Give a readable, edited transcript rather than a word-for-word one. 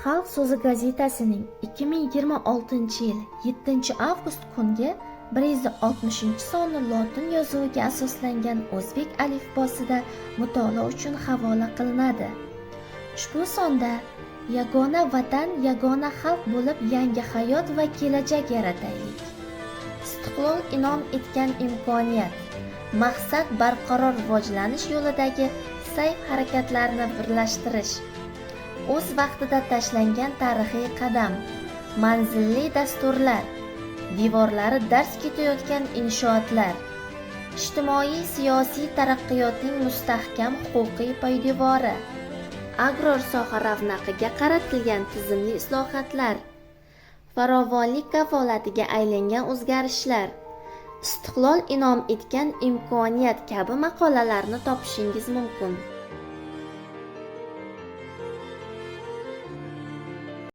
Xalq so'zi gazetasining 2026-yil 7-avgust kungi 160-soni lotin yozuviga asoslangan o'zbek alifbosida mutolaa uchun havola qilinadi. Ushbu sonda yagona vatan, yagona xalq bo'lib yangi hayot va kelajak yarataylik. Istiqlol inom etgan imkoniyat, maqsad barqaror rivojlanish yo'lidagi sayf harakatlarini birlashtirish, o'z vaqtida tashlangan tarixiy qadam, manzilli dasturlar, devorlari dars ketayotgan inshootlar, ijtimoiy-siyosiy taraqqiyotning mustahkam huquqiy poydevori, agror soha ravnaqiga qaratilgan tizimli islohotlar, farovonlik kafolatiga aylangan o'zgarishlar, istiqlol inom etgan imkoniyat kabi maqolalarni topishingiz mumkin.